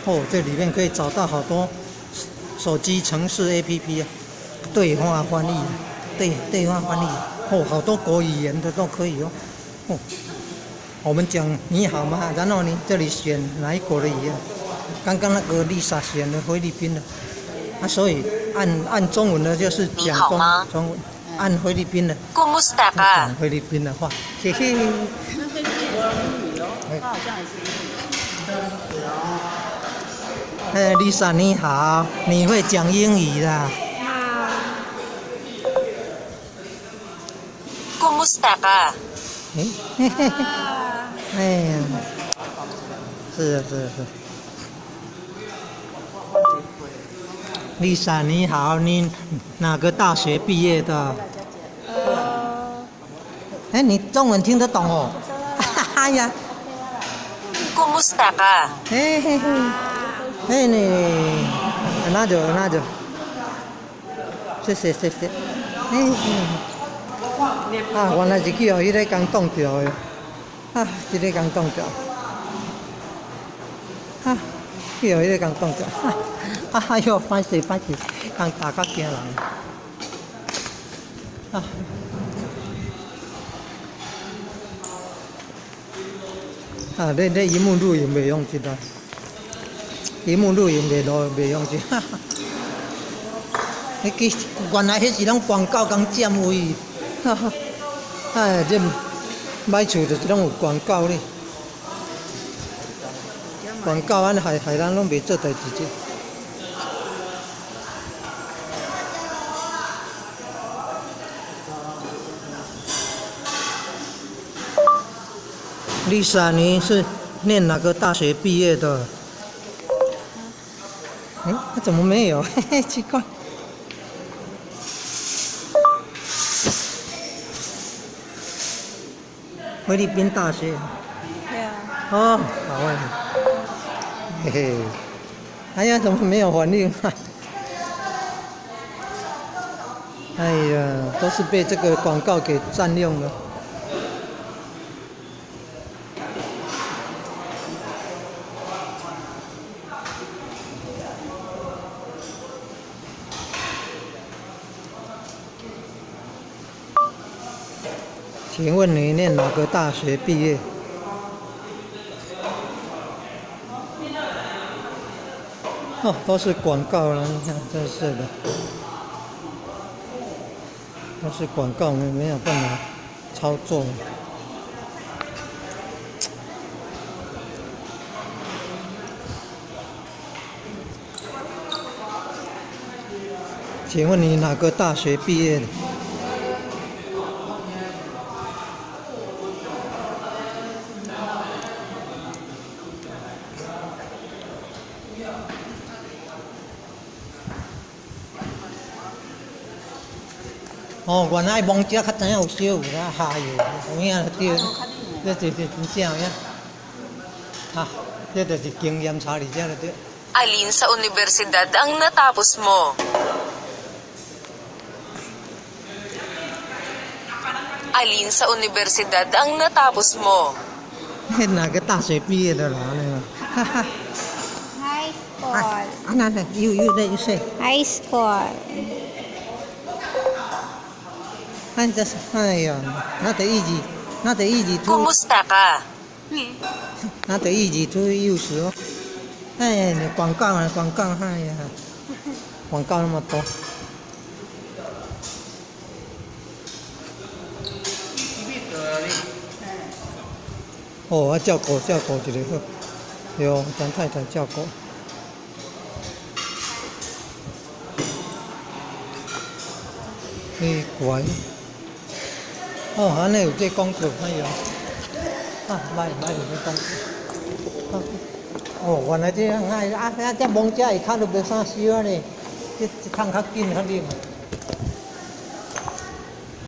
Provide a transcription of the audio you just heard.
哦，这里面可以找到好多手机程式 APP 啊，对话翻译，对话翻译，哦，好多国语言的都可以哦。哦，我们讲你好吗？然后你这里选哪一国的语言？刚刚那个 Lisa 选了菲律宾的，啊，所以按中文的就是讲中文，按菲律宾的讲菲律宾的话，嘿嘿。那可以讲英语哦，他好像也是英语。Lisa 你好，你会讲英语的？Kumusta ka？ 哎呀，是。Lisa 你好，你哪个大学毕业的？你中文听得懂哦？哈哈呀。Kumusta ka？ 你，那就，谢谢。啊，原来是去互迄个工挡掉的，啊，这个工挡掉，啊，去互迄个工挡掉，哎呦，歹势，工打较惊人，啊，你荧幕录影袂用这个，荧幕录影袂用这，哈哈，原来迄是拢广告讲占位。哈哈，哎，这买厝就是拢有广告咧，广告安害咱拢袂做代志这。Lisa， 你是念哪个大学毕业的？他怎么没有？嘿嘿，奇怪。菲律宾大学。对啊。哦，好啊。嘿嘿。哎呀，怎么没有反应？哎呀，都是被这个广告给占用了。请问你念哪个大学毕业？哦，都是广告了，你看，真是的，都是广告，没有办法操作。请问你哪个大学毕业的？哦，原来蒙姐较知影有小有啦，下游有影对，这就是真正有影。哈，这就是经验差哩，这了对。Alin sa universidad ang natapos mo? Alin sa universidad ang natapos mo? 哪个大学毕业的啦？那个，哈哈。High school. 那you say. High school. 这是，哎呀，那得easy to。Kumusta ka？ 那得easy to use哦。哎，你广告，哎呀，广告那么多。哦，叫狗一个好，有咱太太叫狗。乖。哦，安尼有这广告，哎呀，买有这广告。哦，原来这样这蒙家一看都袂啥烧咧，这一趟较紧较灵。